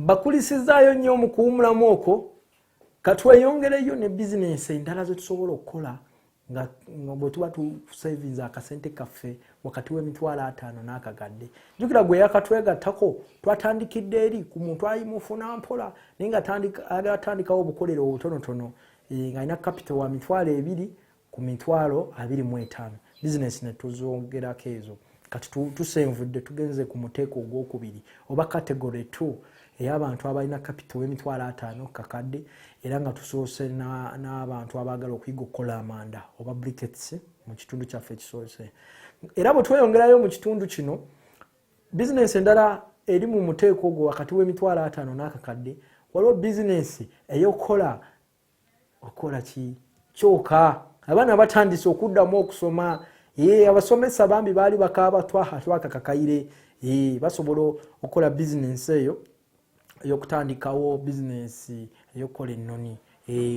bakulisizaayo nnyo mu kuwumulamu okwo katweyongereyo ne bizinesi endala ze tusobola okukola nga bwe tuba savings akasente kaffe wakati w'emitwalo 5 n'akakadde. Jjukira gwe yakatwegattako twatandikidde eri ku muntu ayimufuna mpola naye nga atandikawo obukolero obutonotono ng'alina capital wa mitwalo 2 ku mitwalo 25. Bizinesi ne tuzongerako ezo kati tusenvudde tugenze ku muteeko ogwokubiri oba category 2 ey'abantu abalina capital w'emitwalo 5 kakadde era nga tusoose n'abantu abaagala okuyiga okukola amanda oba briquettes mu kitundu kyaffe ekisoose. Era bwe tweyongerayo mu kitundu kino bizinesi endala eri mu muteeko ogwo wakati w'emitwalo 5 n'akakadde waliwo bizinesi ey'okukola ki kyoka. Abaana batandise okuddamu okusoma abasomesa bambi baali bakaaba twakakakaire basobola okukola bizinesi eyo ey'okutandikawo bizinesi ey'okukola ennoni.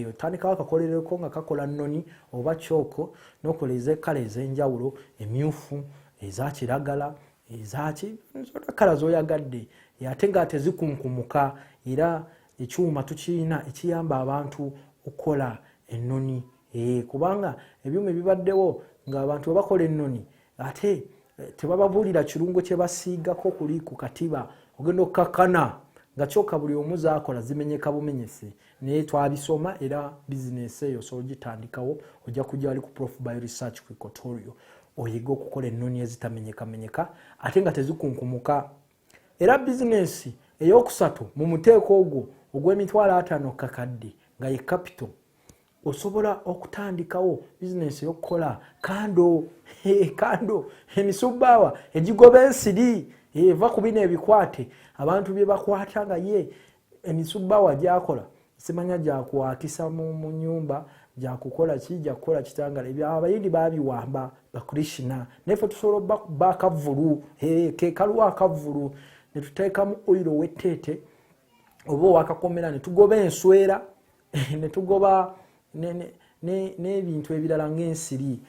Otandikawo akakolereko nga kakola nnoni oba kyoko n'okola ez'ekkala ez'enjawulo emyufu eza kiragala ezaki kala z'oyagadde ate nga tezikunkumuka era ekyuma tukiyina ekiyamba abantu okukola ennoni kubanga ebyuma ebibaddewo ng'abantu bakola ennoni ate tebababuulira kirungo kye basiigako kuli ku katiba ogenda okukakana nga kyokka buli omu zaakola zimenyeka bumenyese naye twabisoma era bizinesi eyo so ogitandikawo ojja kujja wali ku Prof Bio Research ku Equatorio oyiga okukola ennoni ezitamenyekamenyeka ate nga tezikunkumuka. Era bizinesi ey'okusatu mu muteeko ogwo ogw'emitwalo 5 kakadde nga ye capital osobola okutandikawo bizinesi y'okukola kando emisubbaawa egigoba ensiri eva ku bino ebikwate abantu bye bakwata nga ye emisubbaawa gyakola simanya gyakwakisa mu nyumba gyakukola ki gyakukola kitangala ebyo abayindi babiwamba bakrishna neffe tusobola bakavulu kekalu akavulu ne tuteekamu oilo wetete oba wakakomera ne tugoba enswera ne tugoba n'ebintu ebirala ng'ensiri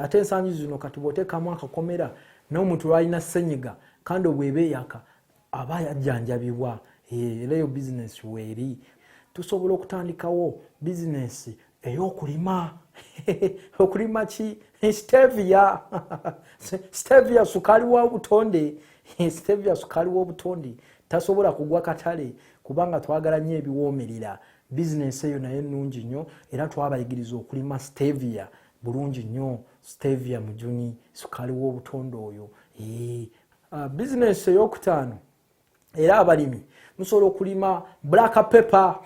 ate ensangi zino kati bw'oteekamu akakomera n'omuntu lwalina ssenyiga kandi obwebeyaka aba yajjanjabibwa era eyo bizinesi weeri. Tusobola okutandikawo bizinesi ey'okulima okulima ki stevia sukaali w'obutonde stevia sukaali w'obutonde tasobola kugwa katale kubanga twagala nnyo ebiwoomerera. Bizinesi eyo naye nnungi nnyo era twabayigiriza okulima stevia bulungi nnyo stevia mujuni sukaali w'obutonde oyo. Bizinesi ey'okutaano era abalimi musobola okulima black pepper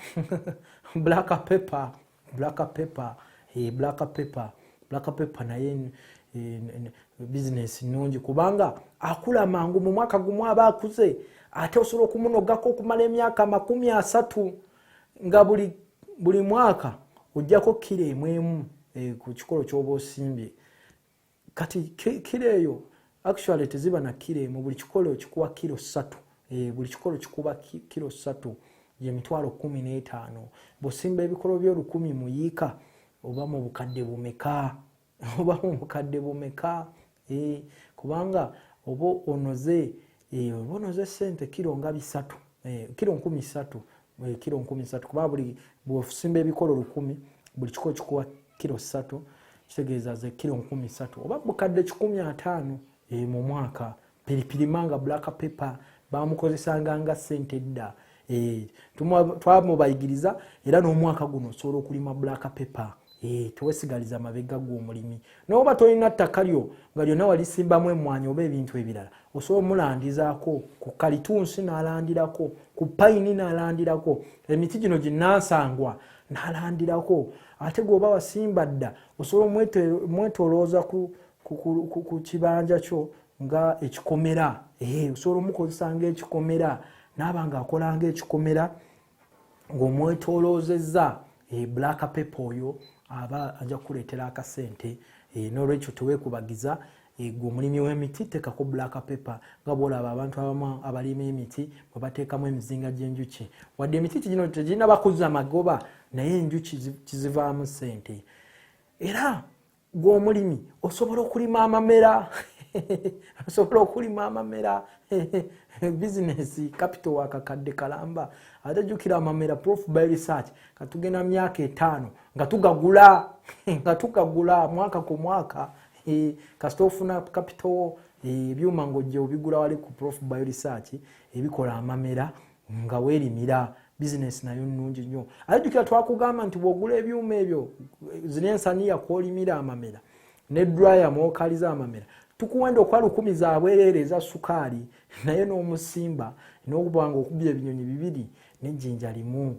naye bizinesi nnungi kubanga akula mangu mu mwaka gumu aba akuze ate osobola okumunogako okumala emyaka 30 nga buli mwaka ojjako kilo emu ku kikolo ky'oba osimbye. Kati kilo eyo actually teziba na kilo emu, buli kikolo kikuwa kilo 3 buli kikolo kikuba kilo 3 ye mitwalo 15. Bw'osimba ebikolo byo100 mu yiika oba mu bukadde bumeka kubanga oba onoze sente kilo nga 3 kilo 13 kilo 13 kuba bw'osimba ebikolo 100 buli kikolo kikuwa kilo 3 kitegeeza ze kilo 13 oba bukadde 15 mu mwaka. Pilipili manga black pepper bamukozesanga nga sente dda twamubayigiriza era n'omwaka guno osobola okulima black pepper tewesigaliza mabega gw'omulimi. N'oba tolina ttaka lyo nga lyonna walisimbamu emmwanyi oba ebintu ebirala osobola omulandizaako ku kalitunsi n'alandirako ku payini n'alandirako emiti gino ginnansangwa n'alandirako ate gwoba wasimba dda osobola mwetolooza ku kibanja kyo nga ekikomera osobola omukozesa ng'ekikomera n'aba ng'akola ng'ekikomera ng'omwetoloozezza black pepper oyo aba ajja kuleetera akasente. N'olwekyo teweekubagiza gwe omulimi w'emiti teekako black pepper nga bw'olaba abantu abamu abalima emiti bwe bateekamu emizinga gy'enjuki wadde emiti gino tegirina bakuza magoba naye enjuki kizivaamu sente. Era gwe omulimi osobola okulima amamera osobola okulima amamera business capital wakakadde kalamba ate jukira amamera proof by research katugenda myaka 5 nga tugagula mwaka ku mwaka kasita ofuna capital ebyuma ng'ojja obigula wali ku proof by research ebikola amamera nga weerimira business nayo nnungi nnyo ate jukira twakugamba nti bw'ogula ebyuma ebyo zinensaniya kw'olimira amamera ne dryer mwokaliza amamera tukuwenda okwa 10 zaabwerere eza sukaali naye n'omusimba n'okubanga okubya ebinyonyi 2 n'ejjinja limu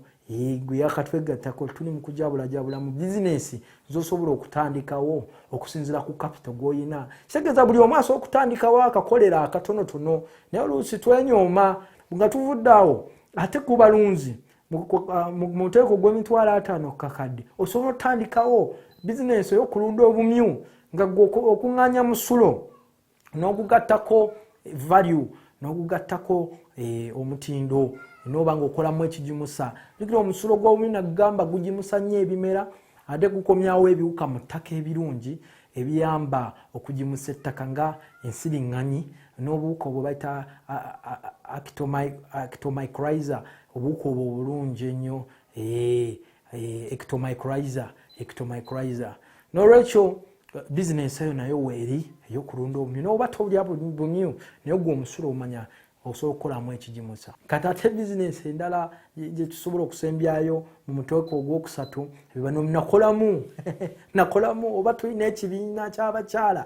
gwe yakatwegattako tuli mu kujabula mu business zosobola okutandikawo okusinzira ku capital goyina kitegeeza buli omu asobola okutandikawo akakolera akatonotono naye oluusi twenyoma nga tuvuddeawo ate ku balunzi mu muteeko gw'emitwalo 5 kakadde osobola otandikawo business ey'okulunda obumyu nga okuŋŋaanya musulo n'okugattako value n'okugattako omutindo noba ng'okolamu ekigimusa jukira omusulo gw'obumyu nagamba gugimusa nnyo ebimera ate gukomyawo ebiwuka mu ttaka ebirungi ebiyamba okugimusa ettaka nga ensiriŋŋanyi n'obuwuka obwo bayita actomycorrhiza obuwuka obwo obulungi ennyo ectomycorrhiza n'olwekyo business eyo nayo weeri ey'okulunda obumyu n'oba tolya bumyu naye gwe omusulo omanya osobola okukolamu ekigimusa kati ate business endala gye tusobola okusembyayo mu muteeko ogwokusatu nakolamu oba tulina ekibiina ky'abakyala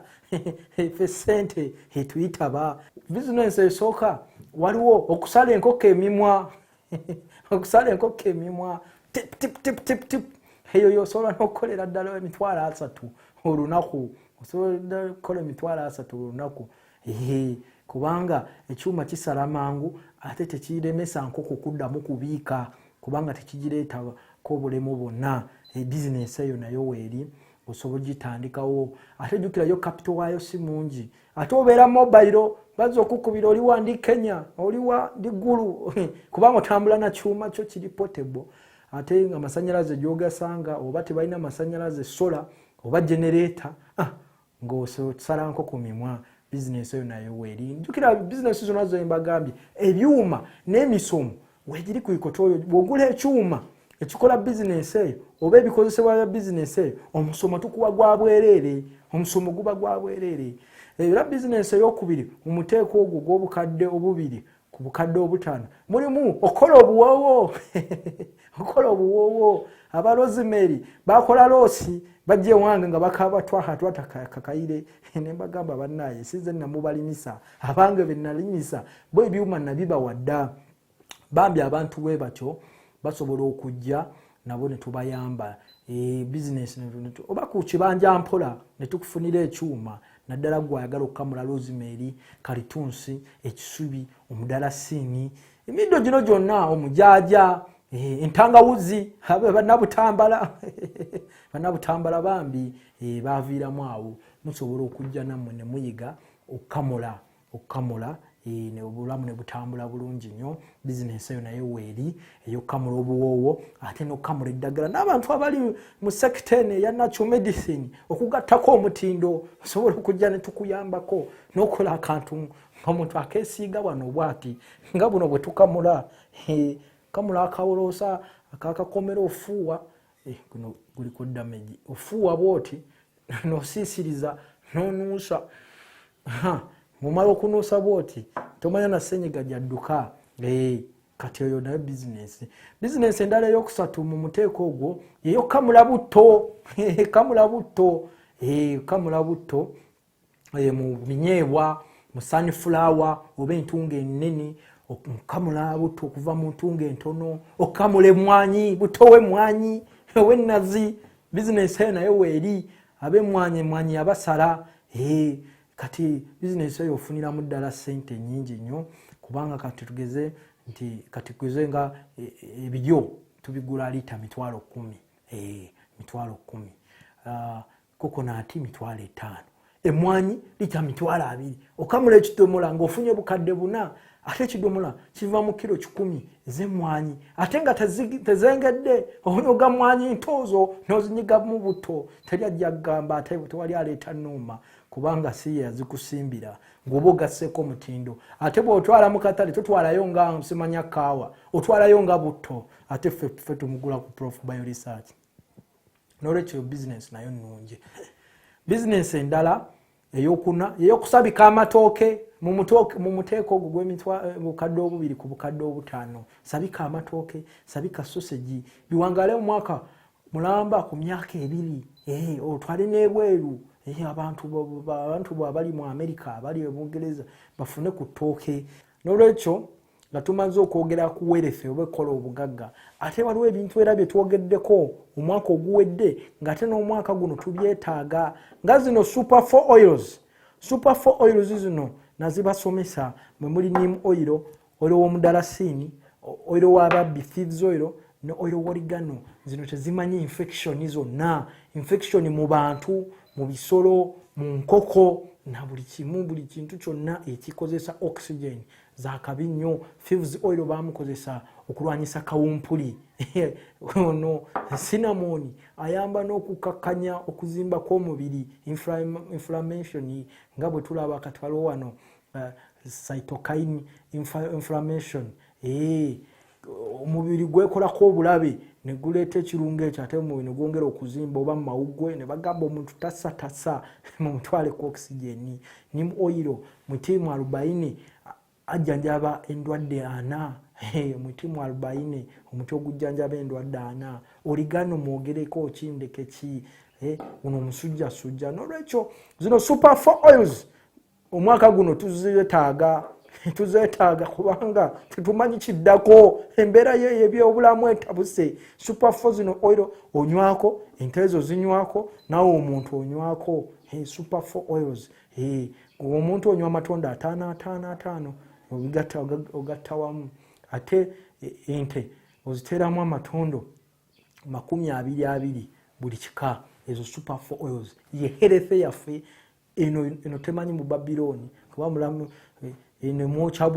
ffe ssente etuyitaba business esooka waliwo okusala enkoko emimwa tip eyo yosobola n'okukolera ddala emitwalo 3 olunaku osobola okukola emitwalo 3 olunaku kubanga ekyuma kisala mangu ate tekiremesa nkoko kuddamu kubiika kubanga tekigireetako obulemu bwonna business eyo nayo weeri osobola gitandikawo ate jukirayo capital waayo si mungi ate obeera mobile bazza okukubira oliwa ndi Kenya oliwa ndi Gulu kubanga otambula na kyuma kyo kiri portable ate nga amasanyalaze gyogasanga oba tebalina amasanyalaze sola oba generator ng'osala nkoko mimwa business eyo nayo weeri njukira business zonna zembagambye ebyuma n'emisomo weegiri ku ikotoyo bw'ogula ekyuma ekikola business eyo oba ebikozesebwa bya business eyo omusomo tukuwa gwa bwereere omusomo guba gwa bwereere era business ey'okubiri mu muteeko ogwo gw'obukadde obubiri ku bukadde 5 mulimu okola obuwoowo aba Rosemary bakola loosi bajje wange nga bakaba twata kakayire ne bagamba bannaye size namubalimisa abange benalimisa bwe byuma nabiba wadda bambi abantu bwe batyo basobola okujja nabo ne tubayamba business oba ku kibanja mpola ne tukufunira ekyuma naddala gwayagala okukamula Rosemary kalitunsi ekisubi omudalasini emiddo gino gyonna omujaja entangawuzi bannabutambala bambi baviiramu awo musobola okujja nammwe ne muyiga okukamula obulamu ne butambula bulungi nnyo business eyo nayo weeri ey'okukamula obuwoowo ate n'okukamula eddagala n'abantu abali mu sector eya natural medicine okugattako omutindo osobola okujja ne tukuyambako n'okola akantu ng'omuntu akeesiiga wano bw'ati nga buno bwe tukamula kamula akawoloosa akakakomera ofuuwa guno guli ku damage ofuuwa bw'oti n'osiisiriza n'onuusa mumala okunuusa bw'oti tomanya na ssenyiga gyadduka kati oyo nayo business endala ey'okusatu mu muteeko ogwo yeyokamula butto mu binyeebwa mu sunflower oba entunga ennene okamula butto okuva mu ntunga entono okamula emmwanyi butto w'emmwanyi ow'ennazi business eyo nayo weeri ab'emmwanyi abasala kati business eyo ofuniramu ddala ssente nnyingi nnyo kubanga kati tugeze nga ebiryo tubigula lita 10,000 kokonati 5,000 emmwanyi lita 2,000 okamula ekidomola ng'ofunye bukadde 4 ate ekidomola kiva mu kilo 10 ez'emmwanyi ate nga tezengedde onyoga mmwanyi ntozo n'ozinyiga mu buto teri ajja kugamba ate tewali aleeta nnuuma kubanga si yazikusimbira ng'oba ogasseeko mutindo ate bw'otwala mu katale totwalayo nga simanya kaawa otwalayo nga butto ate ffe tumugula ku Prof Bioresearch. N'olwekyo bizinesi nayo nnungi. Bizinesi endala eyokusabika amatooke mu muteeko ogwo gw'obukadde 2 ku bukadde 5 sabika amatooke sabika sausage biwangale mu mwaka mulamba ku myaka 2 otwale n'ebweru abantu abali mu America abali mu Bungereza bafune ku ttooke. N'olwekyo nga tumaze okwogera ku werefe obekola obugagga ate waliwo ebintu era bye twogeddeko omwaka oguwedde ng'ate n'omwaka guno tubyetaaga nga zino super 4 oils zino nazibasomesa mwe muli neem oil w'omudalasini oil w'ababbi thieves oil ne oil w'oregano. Zino tezimanyi infection zonna, infection mu bantu mu bisolo mu nkoko na buli kintu kyonna ekikozesa oxygen zakabi nnyo. Thieves oil bamukozesa okulwanyisa kawumpuli ono cinnamon ayamba n'okukakanya okuzimba kw'omubiri inflammation nga bwe tulaba katwalo wano cytokine inflammation omubiri gwekolako obulabe ne guleeta ekirungo ekyo ate omubiri ne gwongera okuzimba oba mawuggwe ne bagamba omuntu tassa mu mutwale ku oxygen. Neem oil mutimu 40 ajjanjaba endwadde 4 mutimu 40 omuti ogujjanjaba endwadde 4 oregano mwogereko okindeke ki uno omusujja. N'olwekyo zino super 4 oils omwaka guno tuzeetaaga kubanga tetumanyi kiddako embeera y'ebyobulamu etabuse. Super 4 zino oil onywako ente ezo zinywako nawe omuntu onywako super 4 oils omuntu onywa amatonda 5 ogatta wamu ate ente oziteeramu amatondo 20 buli kika. Ezo super 4 oils ye health yaffe eno temanyi mu Babiloni kuba mulamu ene mwocha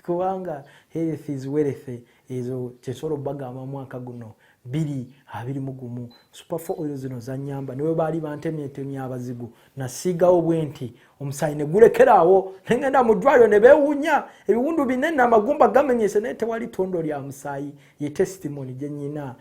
kubanga health is wealth. Ezo kyesolo bagamba mwaka guno 2021 super 4 oils zino zanyamba niwe bali bantemye abazigu nasigawo bwenti omusayi ne gulekeraawo ngenda mu ddwaliro ne beewunya ebiwundu binene amagumba gamenyese naye tewali tondo lya musayi. Ye testimony gye nyina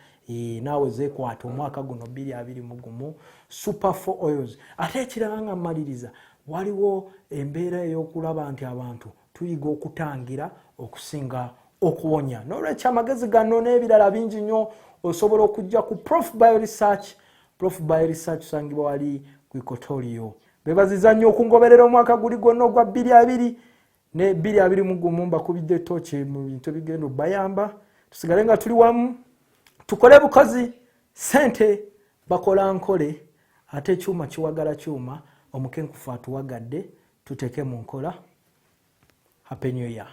naawe zeekwata omwaka guno 2021 super 4 oils. Ate ekiranga maliriza waliwo embeera ey'okulaba nti abantu tuyiga okutangira okusinga okuwonya. N'olwekyo amagezi gano n'ebirala bingi nnyo osobola okujja ku Prof Bioresearch. Prof Bioresearch usangibwa wali ku Equatorio. Bebaziza nnyo okungoberera omwaka guli gwonna ogwa 2020 ne 2021 mbakubidde tochi mu bintu ebigenda bayamba tusigale nga tuli wamu tukole bukozi sente bakola nkole ate kyuma kiwagala kyuma omukenkufu atuwagadde tuteke mu nkola. Happy New Year.